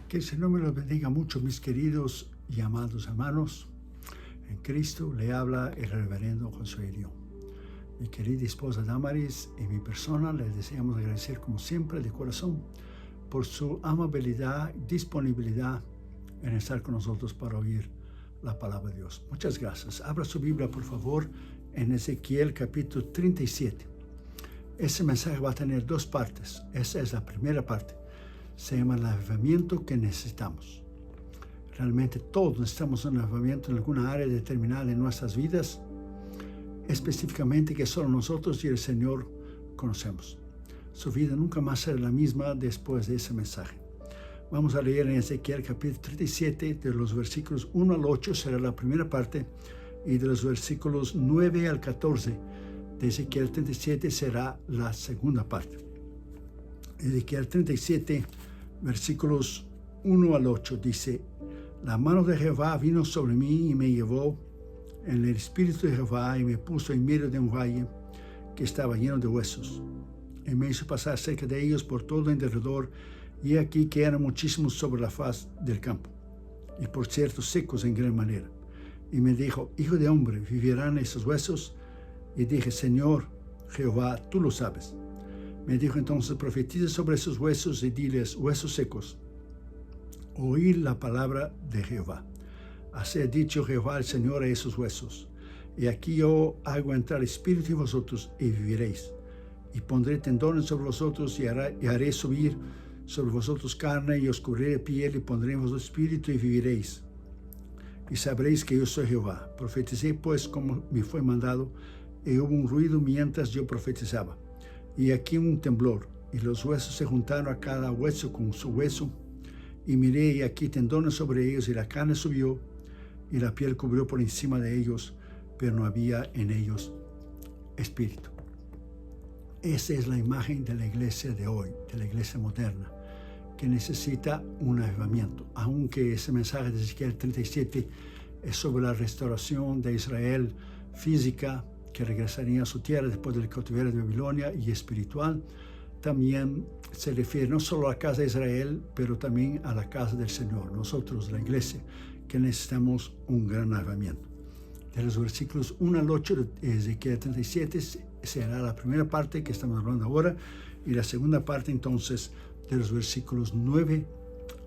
Que el Señor me los bendiga mucho, mis queridos y amados hermanos. En Cristo le habla el reverendo Josué Dio. Mi querida esposa Damaris y mi persona les deseamos agradecer como siempre de corazón por su amabilidad y disponibilidad en estar con nosotros para oír la palabra de Dios. Muchas gracias. Abra su Biblia, por favor, en Ezequiel capítulo 37. Ese mensaje va a tener dos partes. Esa es la primera parte. Se llama el avivamiento que necesitamos. Realmente todos necesitamos un avivamiento en alguna área determinada de nuestras vidas, específicamente que solo nosotros y el Señor conocemos. Su vida nunca más será la misma después de ese mensaje. Vamos a leer en Ezequiel capítulo 37, de los versículos 1 al 8 será la primera parte, y de los versículos 9 al 14 de Ezequiel 37 será la segunda parte. Ezequiel 37, versículos 1 al 8 dice: La mano de Jehová vino sobre mí y me llevó en el espíritu de Jehová y me puso en medio de un valle que estaba lleno de huesos. Y me hizo pasar cerca de ellos por todo en derredor, y aquí que eran muchísimos sobre la faz del campo, y por cierto secos en gran manera. Y me dijo: Hijo de hombre, ¿vivirán esos huesos? Y dije: Señor Jehová, tú lo sabes. Me dijo entonces: profetiza sobre esos huesos y diles: huesos secos, oíd la palabra de Jehová. Así ha dicho Jehová el Señor a esos huesos: y aquí yo hago entrar espíritu en vosotros y viviréis. Y pondré tendones sobre vosotros y haré subir sobre vosotros carne y os cubriré piel y pondré en vosotros espíritu y viviréis. Y sabréis que yo soy Jehová. Profeticé pues como me fue mandado, y hubo un ruido mientras yo profetizaba. Y aquí un temblor, y los huesos se juntaron a cada hueso con su hueso. Y miré, y aquí tendones sobre ellos, y la carne subió, y la piel cubrió por encima de ellos, pero no había en ellos espíritu. Esa es la imagen de la iglesia de hoy, de la iglesia moderna, que necesita un avivamiento. Aunque ese mensaje de Ezequiel 37 es sobre la restauración de Israel física, que regresaría a su tierra después del cautiverio de Babilonia, y espiritual, también se refiere no solo a la casa de Israel, pero también a la casa del Señor. Nosotros, la iglesia, que necesitamos un gran avivamiento. De los versículos 1 al 8 de Ezequiel 37 será la primera parte que estamos hablando ahora, y la segunda parte entonces de los versículos 9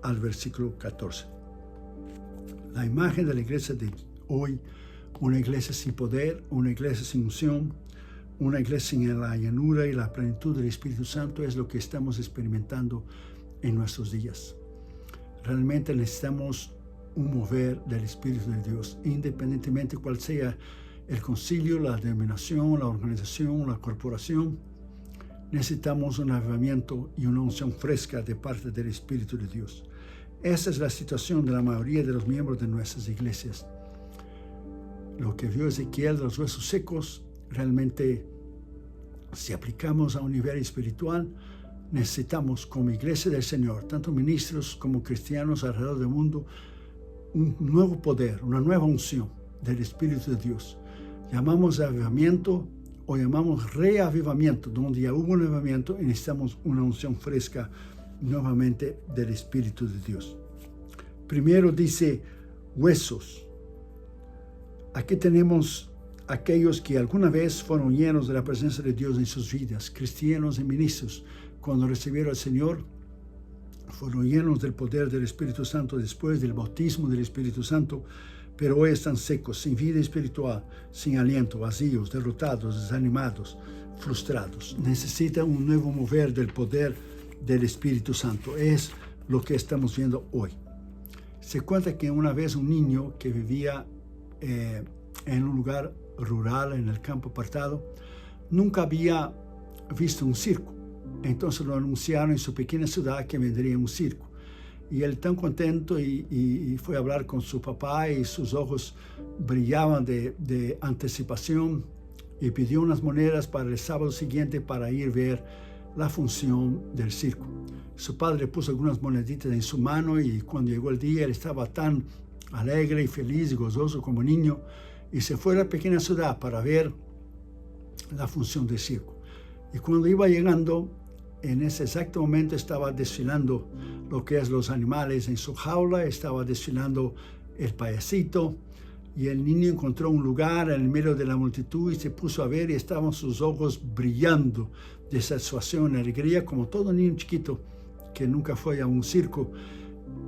al versículo 14. La imagen de la iglesia de hoy: una iglesia sin poder, una iglesia sin unción, una iglesia sin la llanura y la plenitud del Espíritu Santo, es lo que estamos experimentando en nuestros días. Realmente necesitamos un mover del Espíritu de Dios, independientemente cuál sea el concilio, la denominación, la organización, la corporación. Necesitamos un avivamiento y una unción fresca de parte del Espíritu de Dios. Esa es la situación de la mayoría de los miembros de nuestras iglesias. Lo que vio Ezequiel de los huesos secos, realmente, si aplicamos a un nivel espiritual, necesitamos como iglesia del Señor, tanto ministros como cristianos alrededor del mundo, un nuevo poder, una nueva unción del Espíritu de Dios. Llamamos avivamiento o llamamos reavivamiento, donde ya hubo un avivamiento y necesitamos una unción fresca nuevamente del Espíritu de Dios. Primero dice huesos. Aquí tenemos aquellos que alguna vez fueron llenos de la presencia de Dios en sus vidas, cristianos y ministros. Cuando recibieron al Señor, fueron llenos del poder del Espíritu Santo después del bautismo del Espíritu Santo, pero hoy están secos, sin vida espiritual, sin aliento, vacíos, derrotados, desanimados, frustrados. Necesitan un nuevo mover del poder del Espíritu Santo. Es lo que estamos viendo hoy. Se cuenta que una vez un niño que vivía en un lugar rural, en el campo apartado, nunca había visto un circo. Entonces lo anunciaron en su pequeña ciudad que vendría un circo. Y él tan contento y fue a hablar con su papá, y sus ojos brillaban de anticipación, y pidió unas monedas para el sábado siguiente para ir a ver la función del circo. Su padre puso algunas moneditas en su mano, y cuando llegó el día él estaba tan alegre y feliz y gozoso como niño, y se fue a la pequeña ciudad para ver la función del circo. Y cuando iba llegando, en ese exacto momento estaba desfilando lo que es los animales en su jaula, estaba desfilando el payasito, y el niño encontró un lugar en el medio de la multitud y se puso a ver, y estaban sus ojos brillando de satisfacción y alegría, como todo niño chiquito que nunca fue a un circo.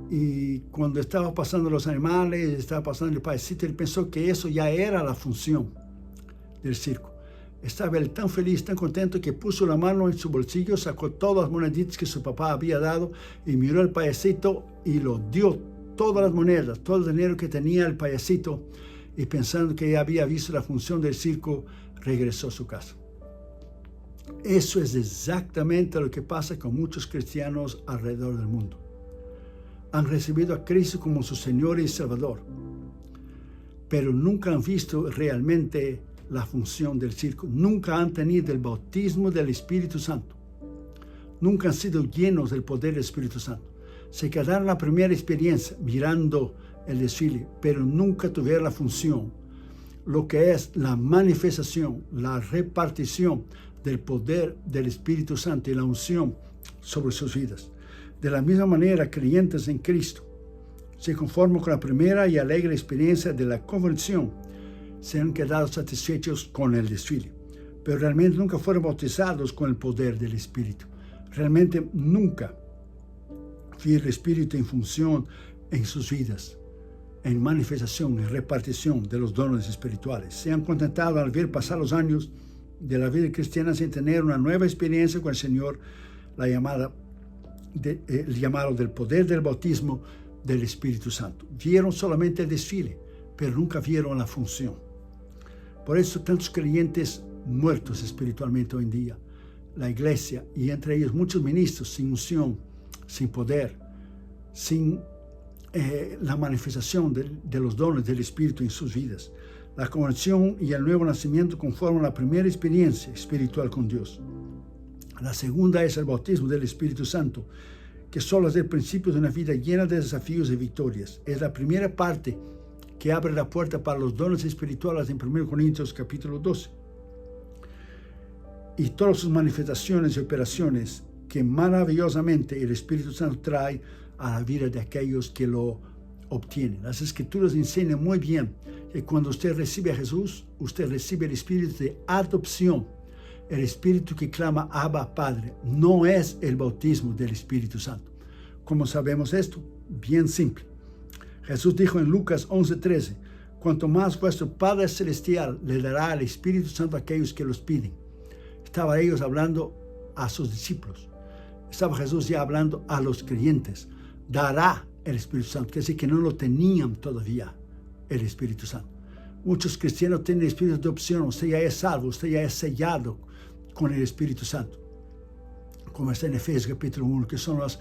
Y cuando estaba pasando los animales, estaba pasando el payasito, él pensó que eso ya era la función del circo. Estaba él tan feliz, tan contento, que puso la mano en su bolsillo, sacó todas las moneditas que su papá había dado y miró al payasito y lo dio todas las monedas, todo el dinero que tenía el payasito, y pensando que ya había visto la función del circo, regresó a su casa. Eso es exactamente lo que pasa con muchos cristianos alrededor del mundo. Han recibido a Cristo como su Señor y Salvador, pero nunca han visto realmente la función del circo. Nunca han tenido el bautismo del Espíritu Santo. Nunca han sido llenos del poder del Espíritu Santo. Se quedaron en la primera experiencia mirando el desfile, pero nunca tuvieron la función, lo que es la manifestación, la repartición del poder del Espíritu Santo y la unción sobre sus vidas. De la misma manera, creyentes en Cristo se conforman con la primera y alegre experiencia de la conversión, se han quedado satisfechos con el desfile, pero realmente nunca fueron bautizados con el poder del Espíritu. Realmente nunca vi el Espíritu en función en sus vidas, en manifestación, en repartición de los dones espirituales. Se han contentado al ver pasar los años de la vida cristiana sin tener una nueva experiencia con el Señor, el llamado del poder del bautismo del Espíritu Santo. Vieron solamente el desfile, pero nunca vieron la función. Por eso tantos creyentes muertos espiritualmente hoy en día. La iglesia, y entre ellos muchos ministros sin unción, sin poder, sin la manifestación de los dones del Espíritu en sus vidas. La conversión y el nuevo nacimiento conforman la primera experiencia espiritual con Dios. La segunda es el bautismo del Espíritu Santo, que solo es el principio de una vida llena de desafíos y victorias. Es la primera parte que abre la puerta para los dones espirituales en 1 Corintios capítulo 12. Y todas sus manifestaciones y operaciones que maravillosamente el Espíritu Santo trae a la vida de aquellos que lo obtienen. Las Escrituras enseñan muy bien que cuando usted recibe a Jesús, usted recibe el Espíritu de adopción, el Espíritu que clama Abba Padre. No es el bautismo del Espíritu Santo. ¿Cómo sabemos esto? Bien simple. Jesús dijo en Lucas 11:13, cuanto más vuestro Padre Celestial le dará el Espíritu Santo a aquellos que los piden. Estaba ellos hablando a sus discípulos. Estaba Jesús ya hablando a los creyentes. Dará el Espíritu Santo, quiere decir que no lo tenían todavía, el Espíritu Santo. Muchos cristianos tienen el Espíritu de adopción. Usted ya es salvo, usted ya es sellado con el Espíritu Santo. Como está en Efesios capítulo 1, que son las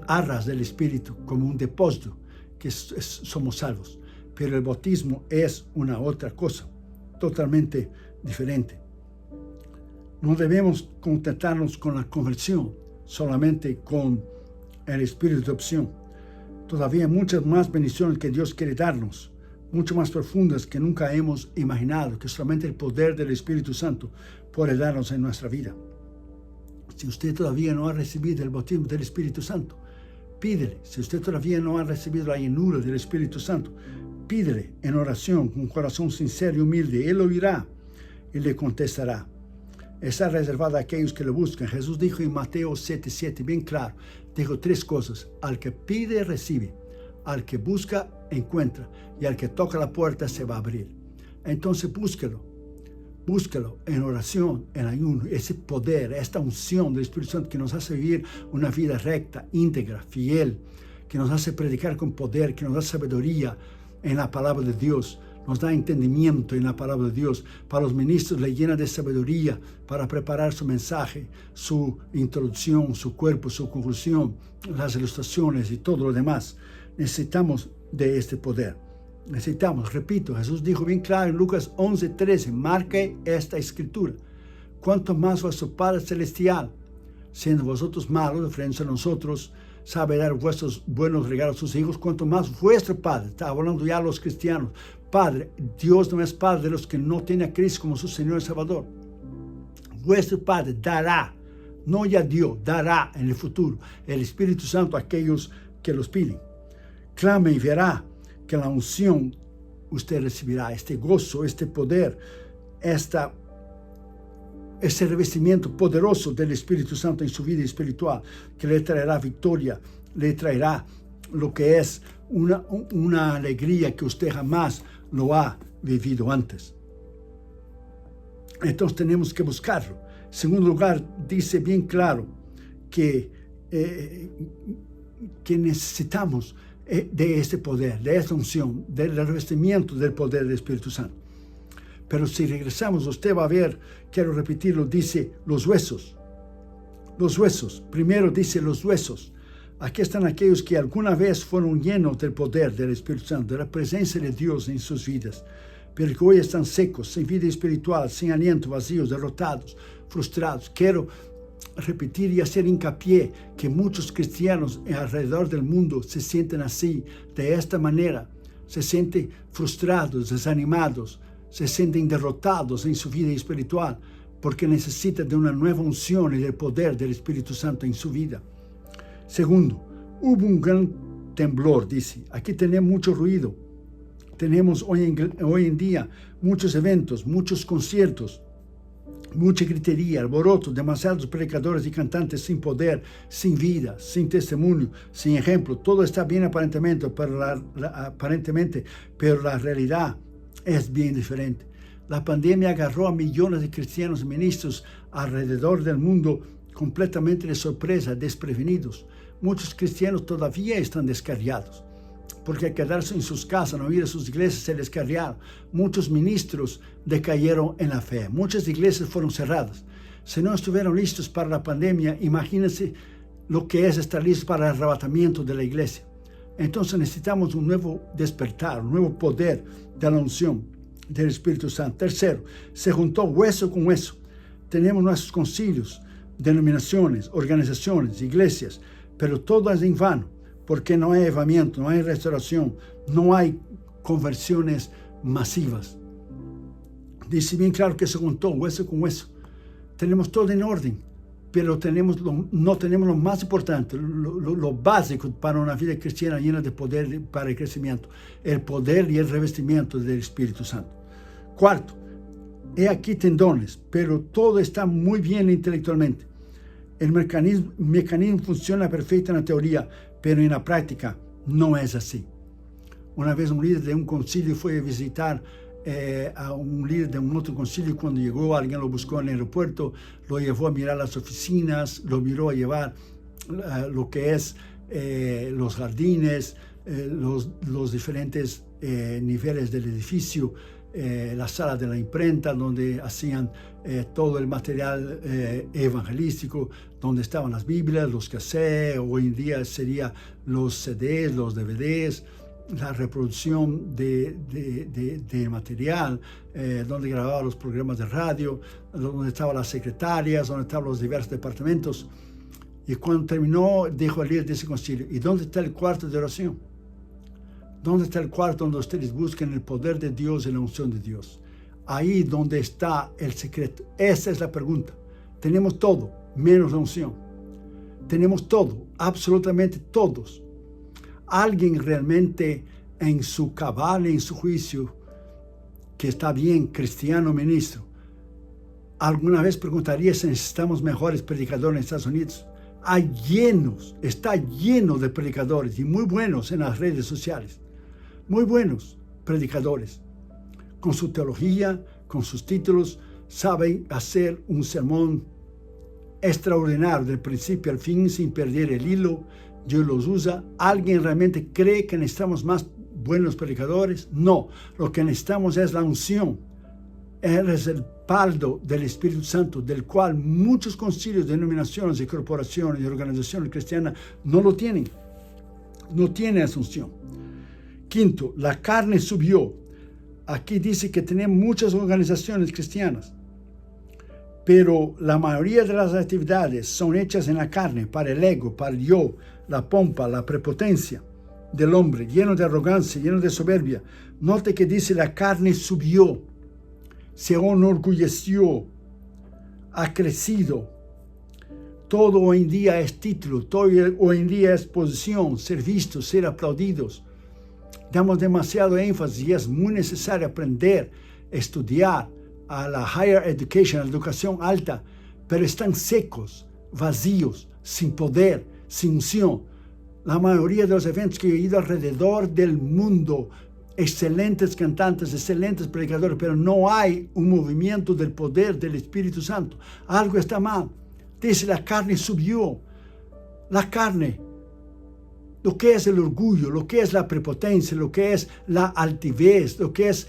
arras del Espíritu, como un depósito, que somos salvos. Pero el bautismo es una otra cosa, totalmente diferente. No debemos contentarnos con la conversión, solamente con el Espíritu de adopción. Todavía hay muchas más bendiciones que Dios quiere darnos, mucho más profundas que nunca hemos imaginado, que solamente el poder del Espíritu Santo puede darnos en nuestra vida. Si usted todavía no ha recibido el bautismo del Espíritu Santo, pídele. Si usted todavía no ha recibido la llenura del Espíritu Santo, pídele en oración, con un corazón sincero y humilde. Él oirá y le contestará. Está reservado a aquellos que lo buscan. Jesús dijo en Mateo 7:7, bien claro, dijo tres cosas: al que pide, recibe; al que busca, encuentra; y al que toca la puerta, se va a abrir. Entonces búsquelo en oración, en ayuno, ese poder, esta unción del Espíritu Santo que nos hace vivir una vida recta, íntegra, fiel, que nos hace predicar con poder, que nos da sabiduría en la palabra de Dios, nos da entendimiento en la palabra de Dios. Para los ministros le llena de sabiduría para preparar su mensaje, su introducción, su cuerpo, su conclusión, las ilustraciones y todo lo demás. Necesitamos de este poder. Necesitamos, repito, Jesús dijo bien claro en Lucas 11:13, marque esta escritura: cuanto más vuestro Padre Celestial, siendo vosotros malos frente a nosotros, sabe dar vuestros buenos regalos a sus hijos, cuanto más vuestro Padre, está hablando ya a los cristianos, Padre, Dios no es Padre de los que no tienen a Cristo como su Señor y Salvador. Vuestro Padre dará, no ya dio, dará en el futuro el Espíritu Santo a aquellos que los piden. Clame y verá que la unción usted recibirá, este gozo, este poder, ese revestimiento poderoso del Espíritu Santo en su vida espiritual, que le traerá victoria, le traerá lo que es una alegría que usted jamás lo ha vivido antes. Entonces tenemos que buscarlo. En segundo lugar, dice bien claro que necesitamos de este poder, de esta unción, del revestimiento del poder del Espíritu Santo. Pero si regresamos, usted va a ver, quiero repetirlo, dice los huesos. Los huesos. Primero dice los huesos. Aquí están aquellos que alguna vez fueron llenos del poder del Espíritu Santo, de la presencia de Dios en sus vidas, pero que hoy están secos, sin vida espiritual, sin aliento, vacíos, derrotados, frustrados. Quiero repetir y hacer hincapié que muchos cristianos alrededor del mundo se sienten así, de esta manera. Se sienten frustrados, desanimados, se sienten derrotados en su vida espiritual, porque necesitan de una nueva unción y del poder del Espíritu Santo en su vida. Segundo, hubo un gran temblor, dice. Aquí tenemos mucho ruido. Tenemos hoy en día muchos eventos, muchos conciertos, mucha gritería, alboroto, demasiados predicadores y cantantes sin poder, sin vida, sin testimonio, sin ejemplo. Todo está bien aparentemente, pero la realidad es bien diferente. La pandemia agarró a millones de cristianos y ministros alrededor del mundo completamente de sorpresa, desprevenidos. Muchos cristianos todavía están descarriados, porque al quedarse en sus casas, no ir a sus iglesias, se descarriaron. Muchos ministros decayeron en la fe. Muchas iglesias fueron cerradas. Si no estuvieron listos para la pandemia, imagínense lo que es estar listos para el arrebatamiento de la iglesia. Entonces necesitamos un nuevo despertar, un nuevo poder de la unción del Espíritu Santo. Tercero, se juntó hueso con hueso. Tenemos nuestros concilios, denominaciones, organizaciones, iglesias, pero todo es en vano, porque no hay avivamiento, no hay restauración, no hay conversiones masivas. Dice bien claro que se juntó hueso con hueso. Tenemos todo en orden, pero no tenemos lo más importante, lo básico para una vida cristiana llena de poder para el crecimiento, el poder y el revestimiento del Espíritu Santo. Cuarto, he aquí tendones, pero todo está muy bien intelectualmente. El mecanismo funciona perfecto en la teoría, pero en la práctica no es así. Una vez un líder de un concilio fue a visitar a un líder de un otro concilio. Cuando llegó, alguien lo buscó en el aeropuerto, lo llevó a mirar las oficinas, lo miró a llevar lo que es los jardines, los diferentes niveles del edificio, la sala de la imprenta donde hacían todo el material evangelístico, donde estaban las Biblias, los cassettes, hoy en día serían los CDs, los DVDs, la reproducción de material, donde grababan los programas de radio, donde estaban las secretarias, donde estaban los diversos departamentos. Y cuando terminó, dijo al líder de ese concilio: ¿y dónde está el cuarto de oración? ¿Dónde está el cuarto donde ustedes buscan el poder de Dios y la unción de Dios? Ahí donde está el secreto. Esa es la pregunta. Tenemos todo, menos la unción. Tenemos todo, absolutamente todos. Alguien realmente en su cabal, en su juicio, que está bien, cristiano, ministro, alguna vez preguntaría si necesitamos mejores predicadores en Estados Unidos. Está lleno de predicadores y muy buenos en las redes sociales. Muy buenos predicadores. Con su teología, con sus títulos, saben hacer un sermón extraordinario del principio al fin sin perder el hilo. Dios los usa. ¿Alguien realmente cree que necesitamos más buenos predicadores? No. Lo que necesitamos es la unción. Es el respaldo del Espíritu Santo, del cual muchos concilios, denominaciones y corporaciones y organizaciones cristianas no lo tienen. No tienen esa unción. Quinto, la carne subió. Aquí dice que tenemos muchas organizaciones cristianas, pero la mayoría de las actividades son hechas en la carne, para el ego, para el yo, la pompa, la prepotencia del hombre, lleno de arrogancia, lleno de soberbia. Note que dice la carne subió, se enorgulleció, ha crecido. Todo hoy en día es título, todo hoy en día es posición, ser vistos, ser aplaudidos. Damos demasiado énfasis y es muy necesario aprender, estudiar a la higher education, a la educación alta, pero están secos, vacíos, sin poder, sin unción. La mayoría de los eventos que he ido alrededor del mundo, excelentes cantantes, excelentes predicadores, pero no hay un movimiento del poder del Espíritu Santo. Algo está mal. Dice, la carne subió. La carne, lo que es el orgullo, lo que es la prepotencia, lo que es la altivez, lo que es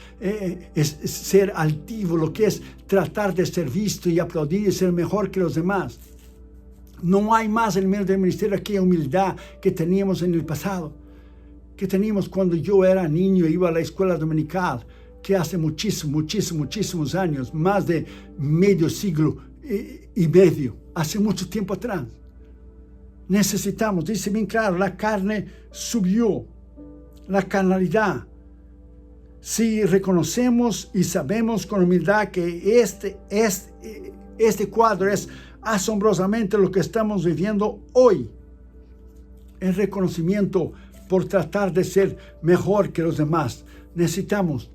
ser altivo, lo que es tratar de ser visto y aplaudir y ser mejor que los demás. No hay más en medio del ministerio aquella humildad que teníamos en el pasado, que teníamos cuando yo era niño e iba a la escuela dominical, que hace muchísimos años, más de medio siglo y medio, hace mucho tiempo atrás. Necesitamos, dice bien claro, la carne subió, la carnalidad. Si reconocemos y sabemos con humildad que este cuadro es asombrosamente lo que estamos viviendo hoy, el reconocimiento por tratar de ser mejor que los demás, necesitamos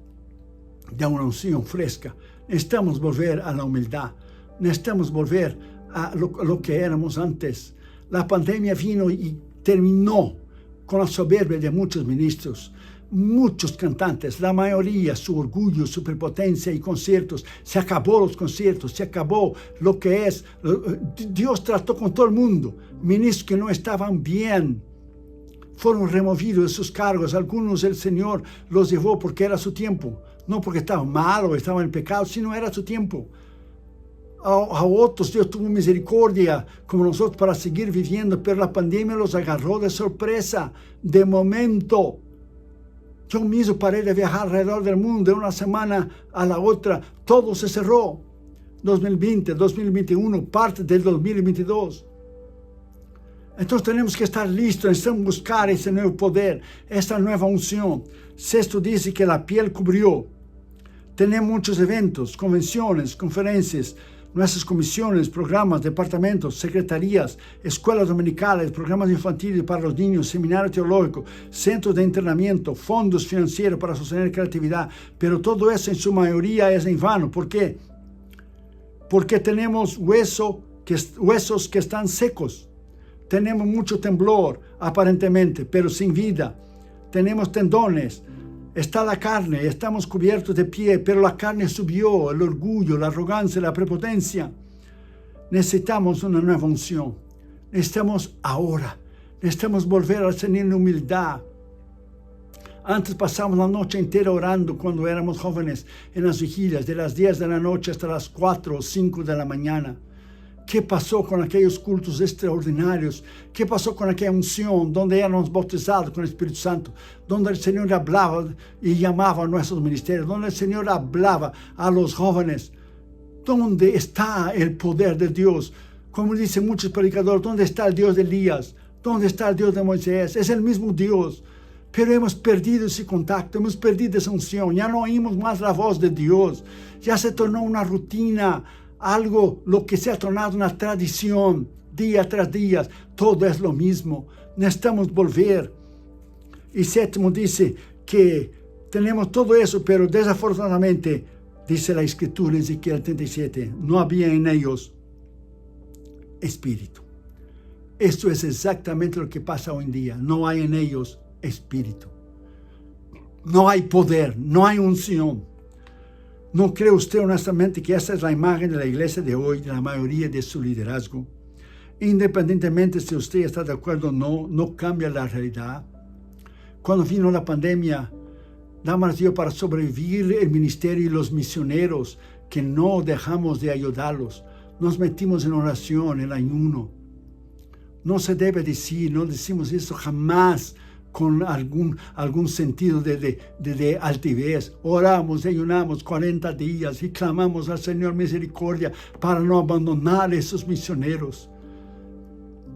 de una unción fresca, necesitamos volver a la humildad, necesitamos volver a lo que éramos antes. La pandemia vino y terminó con la soberbia de muchos ministros, muchos cantantes, la mayoría, su orgullo, su prepotencia y conciertos. Se acabó los conciertos, se acabó lo que es. Dios trató con todo el mundo. Ministros que no estaban bien fueron removidos de sus cargos. Algunos el Señor los llevó porque era su tiempo, no porque estaban mal o estaban en pecado, sino era su tiempo. A otros Dios tuvo misericordia como nosotros para seguir viviendo, pero la pandemia los agarró de sorpresa, de momento. Yo mismo paré de viajar alrededor del mundo de una semana a la otra, todo se cerró. 2020, 2021, parte del 2022. Entonces tenemos que estar listos, necesitamos buscar ese nuevo poder, esa nueva unción. Sexto dice que la piel cubrió. Tenemos muchos eventos, convenciones, conferencias, nuestras comisiones, programas, departamentos, secretarías, escuelas dominicales, programas infantiles para los niños, seminario teológico, centros de entrenamiento, fondos financieros para sostener creatividad. Pero todo eso en su mayoría es en vano. ¿Por qué? Porque tenemos huesos que están secos. Tenemos mucho temblor, aparentemente, pero sin vida. Tenemos tendones. Está la carne, estamos cubiertos de pie, pero la carne subió, el orgullo, la arrogancia, la prepotencia. Necesitamos una nueva unción. Necesitamos ahora. Necesitamos volver al Señor en humildad. Antes pasamos la noche entera orando cuando éramos jóvenes en las vigilias, de las 10 de la noche hasta las 4 o 5 de la mañana. ¿Qué pasó con aquellos cultos extraordinarios? ¿Qué pasó con aquella unción donde éramos bautizados con el Espíritu Santo? Donde el Señor hablaba y llamaba a nuestros ministerios. Donde el Señor hablaba a los jóvenes. ¿Dónde está el poder de Dios? Como dicen muchos predicadores, ¿dónde está el Dios de Elías? ¿Dónde está el Dios de Moisés? Es el mismo Dios. Pero hemos perdido ese contacto, hemos perdido esa unción. Ya no oímos más la voz de Dios. Ya se tornó una rutina, algo, lo que se ha tornado una tradición, día tras día, todo es lo mismo. Necesitamos volver. Y séptimo dice que tenemos todo eso, pero desafortunadamente, dice la Escritura en Ezequiel 37, no había en ellos espíritu. Esto es exactamente lo que pasa hoy en día. No hay en ellos espíritu. No hay poder, no hay unción. ¿No cree usted honestamente que esta es la imagen de la iglesia de hoy, de la mayoría de su liderazgo? Independientemente si usted está de acuerdo o no, no cambia la realidad. Cuando vino la pandemia, Damaris dio para sobrevivir el ministerio y los misioneros que no dejamos de ayudarlos. Nos metimos en oración, en ayuno. No se debe decir, no decimos eso jamás con algún sentido de altivez. Oramos, ayunamos 40 días y clamamos al Señor misericordia para no abandonar a esos misioneros.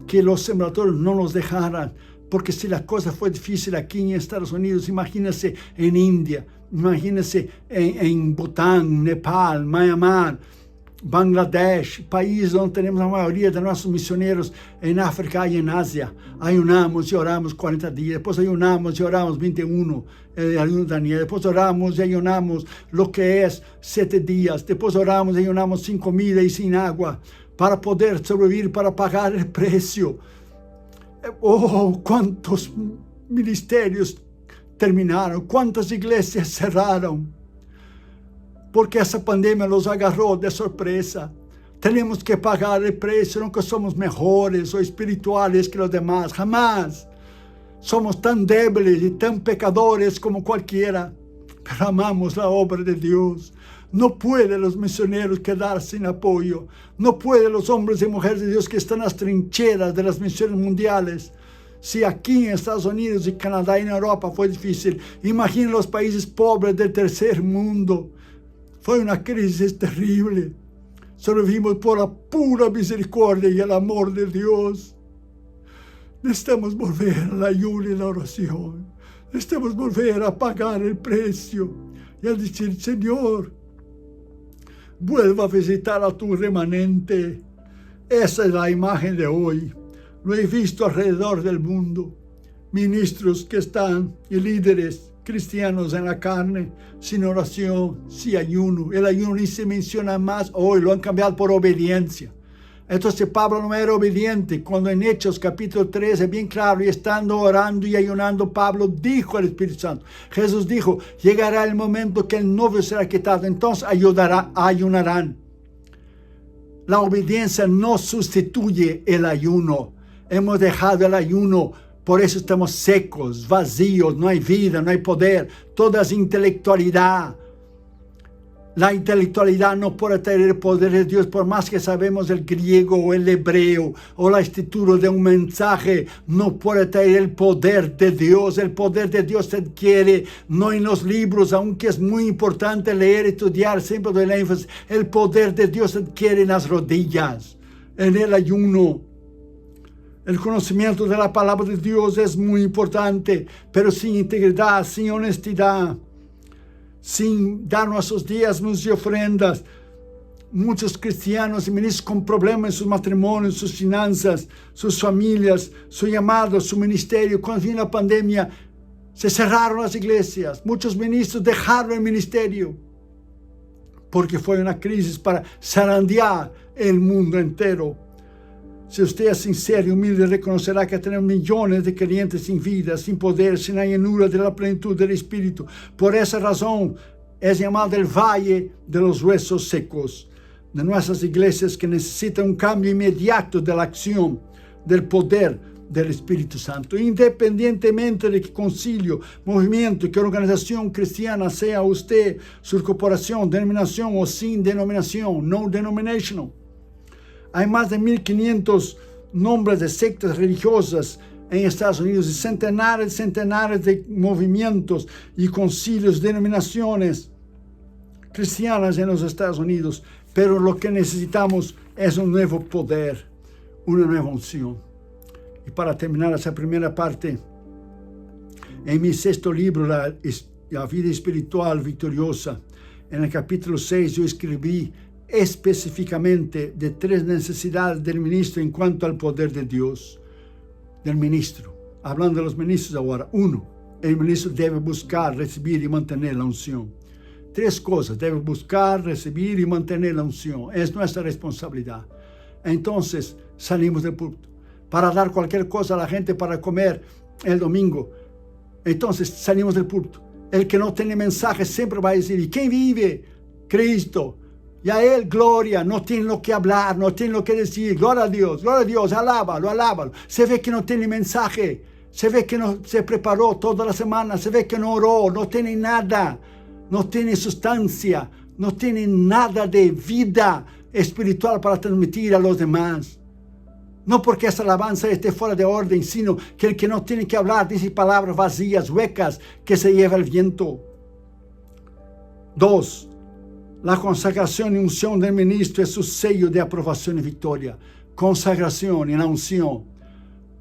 Que los sembradores no nos dejaran, porque si la cosa fue difícil aquí en Estados Unidos, imagínense en India, imagínense en Bután, Nepal, Myanmar, Bangladesh, país donde tenemos la mayoría de nuestros misioneros en África y en Asia. Ayunamos y oramos 40 días, después ayunamos y oramos 21, el ayuno de Daniel, después oramos y ayunamos lo que es 7 días, después oramos y ayunamos sin comida y sin agua, para poder sobrevivir, para pagar el precio. Oh, cuántos ministerios terminaron, cuántas iglesias cerraron, porque esa pandemia los agarró de sorpresa. Tenemos que pagar el precio, no que somos mejores o espirituales que los demás, jamás. Somos tan débiles y tan pecadores como cualquiera, pero amamos la obra de Dios. No pueden los misioneros quedar sin apoyo. No pueden los hombres y mujeres de Dios que están en las trincheras de las misiones mundiales. Si aquí en Estados Unidos y Canadá y en Europa fue difícil, imaginen los países pobres del tercer mundo. Fue una crisis terrible. Sobrevivimos por la pura misericordia y el amor de Dios. Necesitamos volver al ayuno y la oración. Necesitamos volver a pagar el precio y a decir, Señor, vuelva a visitar a tu remanente. Esa es la imagen de hoy. Lo he visto alrededor del mundo. Ministros que están y líderes cristianos en la carne, sin oración, sin ayuno. El ayuno ni se menciona más hoy, lo han cambiado por obediencia. Entonces Pablo no era obediente, cuando en Hechos capítulo 13, bien claro, y estando orando y ayunando, Pablo dijo al Espíritu Santo, Jesús dijo, llegará el momento que el novio será quitado, entonces ayunarán. La obediencia no sustituye el ayuno. Hemos dejado el ayuno. Por eso estamos secos, vacíos, no hay vida, no hay poder. Toda es intelectualidad. La intelectualidad no puede tener el poder de Dios, por más que sabemos el griego o el hebreo o la escritura de un mensaje, no puede tener el poder de Dios. El poder de Dios se adquiere no en los libros, aunque es muy importante leer, estudiar, siempre doy el énfasis. El poder de Dios se adquiere en las rodillas, en el ayuno. El conocimiento de la palabra de Dios es muy importante, pero sin integridad, sin honestidad, sin dar nuestros diezmos y ofrendas. Muchos cristianos y ministros con problemas en sus matrimonios, sus finanzas, sus familias, su llamado, su ministerio. Cuando vino la pandemia, se cerraron las iglesias. Muchos ministros dejaron el ministerio porque fue una crisis para zarandear el mundo entero. Si usted es sincero y humilde, reconocerá que tenemos millones de creyentes sin vida, sin poder, sin la llenura de la plenitud del Espíritu. Por esa razón es llamado el Valle de los Huesos Secos, de nuestras iglesias que necesitan un cambio inmediato de la acción, del poder del Espíritu Santo. Independientemente de qué concilio, movimiento, qué organización cristiana sea usted, su corporación, denominación o sin denominación, no denominational. Hay más de 1.500 nombres de sectas religiosas en Estados Unidos y centenares de movimientos y concilios, denominaciones cristianas en los Estados Unidos. Pero lo que necesitamos es un nuevo poder, una nueva unción. Y para terminar esa primera parte, en mi 6º libro, La vida espiritual victoriosa, en el capítulo 6 yo escribí específicamente de 3 necesidades del ministro en cuanto al poder de Dios, del ministro. Hablando de los ministros ahora. 1, el ministro debe buscar, recibir y mantener la unción. 3 cosas, debe buscar, recibir y mantener la unción. Es nuestra responsabilidad. Entonces salimos del púlpito para dar cualquier cosa a la gente para comer el domingo. Entonces salimos del púlpito. El que no tiene mensaje siempre va a decir, ¿y quién vive? Cristo. Y a Él, gloria, no tiene lo que hablar, no tiene lo que decir. Gloria a Dios, alábalo. Se ve que no tiene mensaje, se ve que no se preparó toda la semana, se ve que no oró, no tiene nada, no tiene sustancia, no tiene nada de vida espiritual para transmitir a los demás. No porque esa alabanza esté fuera de orden, sino que el que no tiene que hablar dice palabras vacías, huecas, que se lleva el viento. 2. La consagración y unción del ministro es su sello de aprobación y victoria. Consagración y la unción.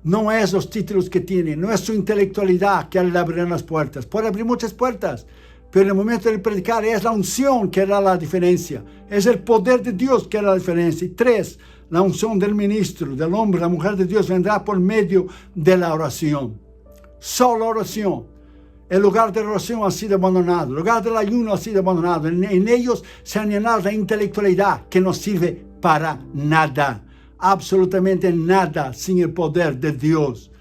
No es los títulos que tiene, no es su intelectualidad que le abrirán las puertas. Puede abrir muchas puertas, Pero en el momento de predicar es la unción que hará la diferencia. Es el poder de Dios que hará la diferencia. Y 3, la unción del ministro, del hombre, la mujer de Dios vendrá por medio de la oración. Solo oración. El lugar de la oración ha sido abandonado. El lugar del ayuno ha sido abandonado. En ellos se ha llenado la intelectualidad que no sirve para nada. Absolutamente nada sin el poder de Dios.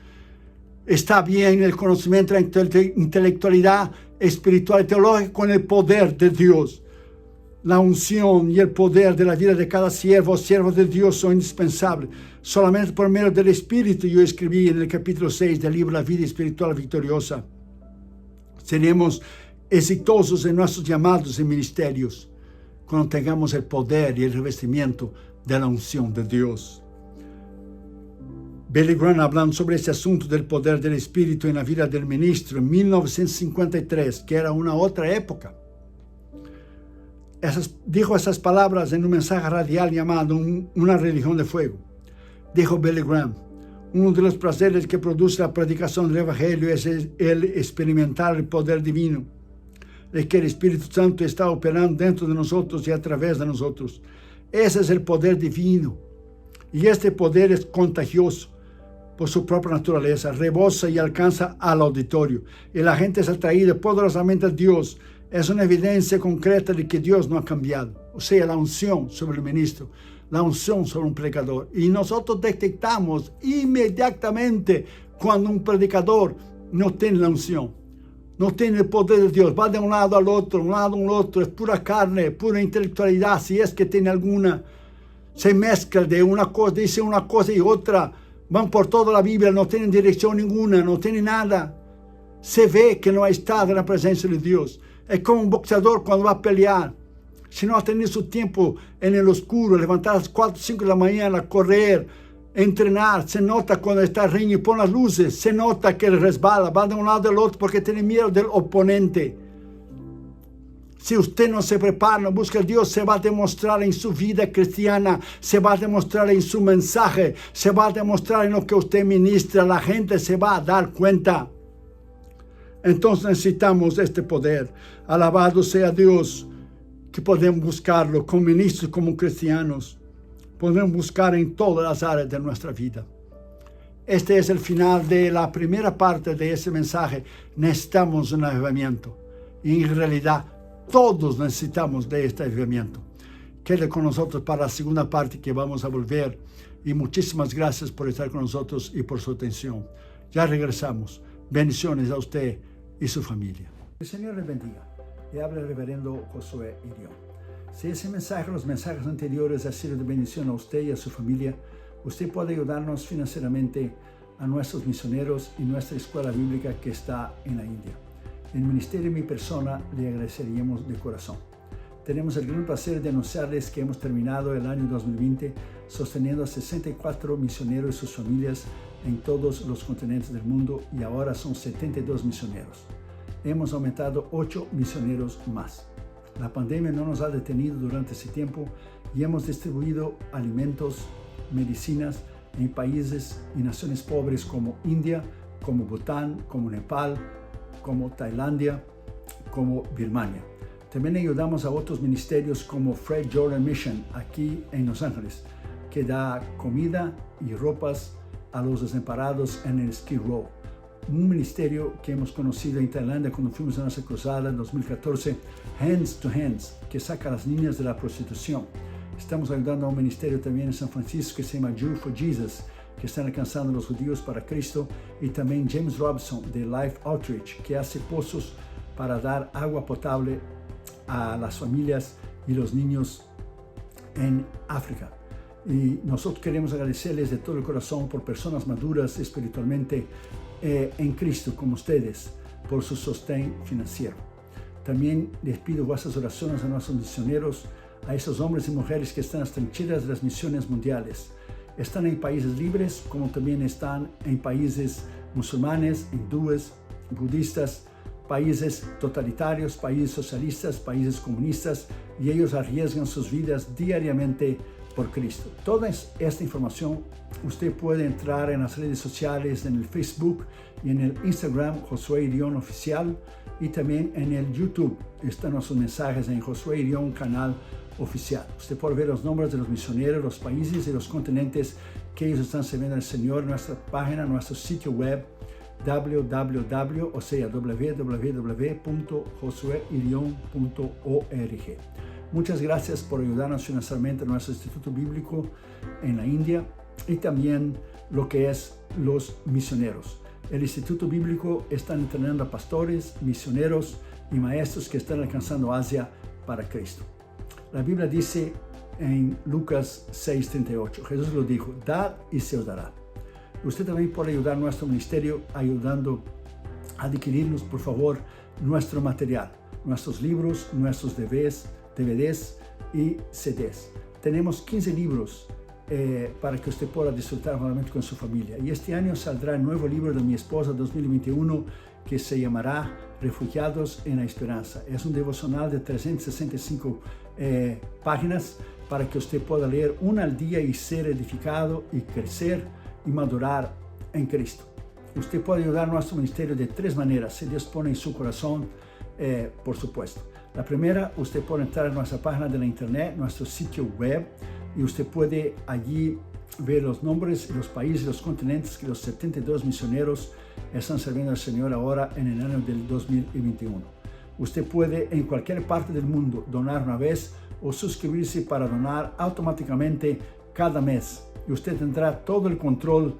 Está bien el conocimiento, la intelectualidad espiritual y teológica con el poder de Dios. La unción y el poder de la vida de cada siervo o siervo de Dios son indispensables. Solamente por medio del Espíritu yo escribí en el capítulo 6 del libro La vida espiritual victoriosa. Seremos exitosos en nuestros llamados y ministerios cuando tengamos el poder y el revestimiento de la unción de Dios. Billy Graham, hablando sobre este asunto del poder del Espíritu en la vida del ministro en 1953, que era una otra época, dijo esas palabras en un mensaje radial llamado Una religión de fuego. Dijo Billy Graham: uno de los placeres que produce la predicación del Evangelio es el experimentar el poder divino, de que el Espíritu Santo está operando dentro de nosotros y a través de nosotros. Ese es el poder divino. Y este poder es contagioso por su propia naturaleza, rebosa y alcanza al auditorio. Y la gente es atraída poderosamente a Dios. Es una evidencia concreta de que Dios no ha cambiado. O sea, la unción sobre el ministro, la unción sobre un predicador. Y nosotros detectamos inmediatamente cuando un predicador no tiene la unción, no tiene el poder de Dios, va de un lado al otro, es pura carne, pura intelectualidad, si es que tiene alguna, se mezcla de una cosa, dice una cosa y otra, van por toda la Biblia, no tienen dirección ninguna, no tienen nada. Se ve que no ha estado en la presencia de Dios. Es como un boxeador cuando va a pelear. Si no ha tenido su tiempo en el oscuro, levantar a las 4 o 5 de la mañana, correr, entrenar, se nota cuando está en ring y pone las luces, se nota que resbala, va de un lado al otro porque tiene miedo del oponente. Si usted no se prepara, no busca a Dios, se va a demostrar en su vida cristiana, se va a demostrar en su mensaje, se va a demostrar en lo que usted ministra, la gente se va a dar cuenta. Entonces necesitamos este poder. Alabado sea Dios, que podemos buscarlo como ministros, como cristianos. Podemos buscar en todas las áreas de nuestra vida. Este es el final de la primera parte de ese mensaje. Necesitamos un avivamiento. Y en realidad, todos necesitamos de este avivamiento. Quede con nosotros para la segunda parte que vamos a volver. Y muchísimas gracias por estar con nosotros y por su atención. Ya regresamos. Bendiciones a usted y su familia. El Señor le bendiga. Le habla el reverendo Josué Irión. Si ese mensaje, los mensajes anteriores, ha sido de bendición a usted y a su familia, usted puede ayudarnos financieramente a nuestros misioneros y nuestra escuela bíblica que está en la India. En el ministerio y mi persona le agradeceríamos de corazón. Tenemos el gran placer de anunciarles que hemos terminado el año 2020 sosteniendo a 64 misioneros y sus familias en todos los continentes del mundo y ahora son 72 misioneros. Hemos aumentado 8 misioneros más. La pandemia no nos ha detenido durante ese tiempo y hemos distribuido alimentos, medicinas en países y naciones pobres como India, como Bután, como Nepal, como Tailandia, como Birmania. También ayudamos a otros ministerios como Fred Jordan Mission aquí en Los Ángeles, que da comida y ropas a los desamparados en el Skid Row. Un ministerio que hemos conocido en Tailandia cuando fuimos a nuestra cruzada en 2014, Hands to Hands, que saca a las niñas de la prostitución. Estamos ayudando a un ministerio también en San Francisco que se llama Jew for Jesus, que están alcanzando a los judíos para Cristo, y también James Robson de Life Outreach, que hace pozos para dar agua potable a las familias y los niños en África. Y nosotros queremos agradecerles de todo el corazón por personas maduras espiritualmente en Cristo como ustedes, por su sostén financiero. También les pido vuestras oraciones a nuestros misioneros, a esos hombres y mujeres que están en las trincheras de las misiones mundiales. Están en países libres, como también están en países musulmanes, hindúes, budistas, países totalitarios, países socialistas, países comunistas, y ellos arriesgan sus vidas diariamente por Cristo. Toda esta información usted puede entrar en las redes sociales, en el Facebook y en el Instagram Josué Irión Oficial, y también en el YouTube están nuestros mensajes en Josué Irión Canal Oficial. Usted puede ver los nombres de los misioneros, los países y los continentes que ellos están sirviendo al Señor, nuestra página, nuestro sitio web www.josueirion.org. Muchas gracias por ayudarnos financieramente en nuestro Instituto Bíblico en la India y también lo que es los misioneros. El Instituto Bíblico está entrenando a pastores, misioneros y maestros que están alcanzando Asia para Cristo. La Biblia dice en Lucas 6:38, Jesús lo dijo: dad y se os dará. Usted también puede ayudar a nuestro ministerio ayudando a adquirirnos, por favor, nuestro material, nuestros libros, nuestros DVDs y CDs. Tenemos 15 libros para que usted pueda disfrutar nuevamente con su familia. Y este año saldrá el nuevo libro de mi esposa 2021 que se llamará Refugiados en la Esperanza. Es un devocional de 365 páginas para que usted pueda leer una al día y ser edificado y crecer y madurar en Cristo. Usted puede ayudar a nuestro ministerio de 3 maneras, si Dios pone en su corazón, por supuesto. La primera, usted puede entrar a nuestra página de la internet, nuestro sitio web, y usted puede allí ver los nombres, los países, los continentes que los 72 misioneros están sirviendo al Señor ahora en el año del 2021. Usted puede en cualquier parte del mundo donar una vez o suscribirse para donar automáticamente cada mes. Y usted tendrá todo el control.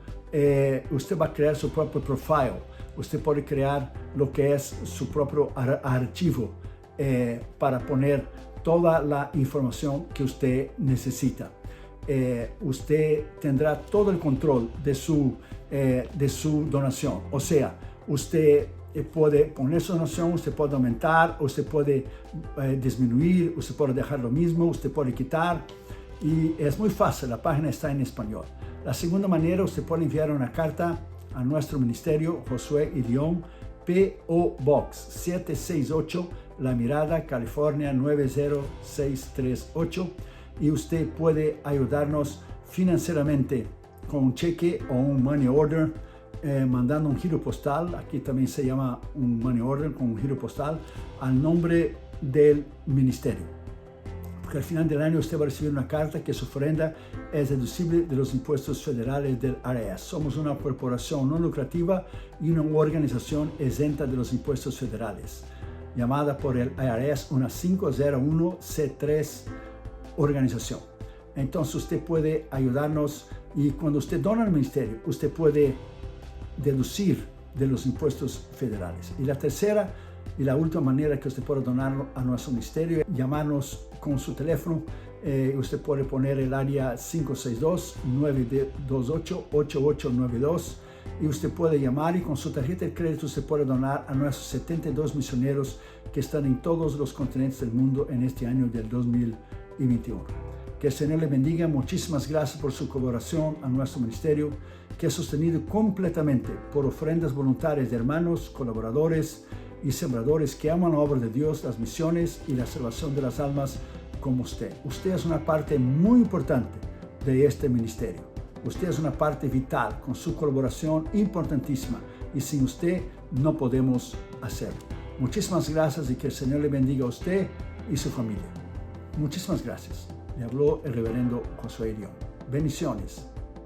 Usted va a crear su propio profile. Usted puede crear lo que es su propio archivo para poner toda la información que usted necesita. Usted tendrá todo el control de su donación. O sea, usted puede poner su donación, usted puede aumentar, usted puede disminuir, usted puede dejar lo mismo, usted puede quitar. Y es muy fácil, la página está en español. La segunda manera, usted puede enviar una carta a nuestro ministerio, Josué Irión, P.O. Box 768, La Mirada, California 90638, y usted puede ayudarnos financieramente con un cheque o un money order, mandando un giro postal. Aquí también se llama un money order con un giro postal al nombre del ministerio. Porque al final del año usted va a recibir una carta que su ofrenda es deducible de los impuestos federales del IRS. Somos una corporación no lucrativa y una organización exenta de los impuestos federales, llamada por el IRS una 501c3 organización. Entonces usted puede ayudarnos, y cuando usted dona al ministerio, usted puede deducir de los impuestos federales. Y la tercera y la última manera que usted puede donar a nuestro ministerio, llamarnos con su teléfono. Usted puede poner el área 562-928-8892 y usted puede llamar, y con su tarjeta de crédito usted puede donar a nuestros 72 misioneros que están en todos los continentes del mundo en este año del 2021. Que el Señor le bendiga. Muchísimas gracias por su colaboración a nuestro ministerio, que es sostenido completamente por ofrendas voluntarias de hermanos, colaboradores y sembradores que aman la obra de Dios, las misiones y la salvación de las almas como usted. Usted es una parte muy importante de este ministerio. Usted es una parte vital con su colaboración importantísima, y sin usted no podemos hacerlo. Muchísimas gracias, y que el Señor le bendiga a usted y su familia. Muchísimas gracias. Le habló el reverendo Josué Irión. Bendiciones.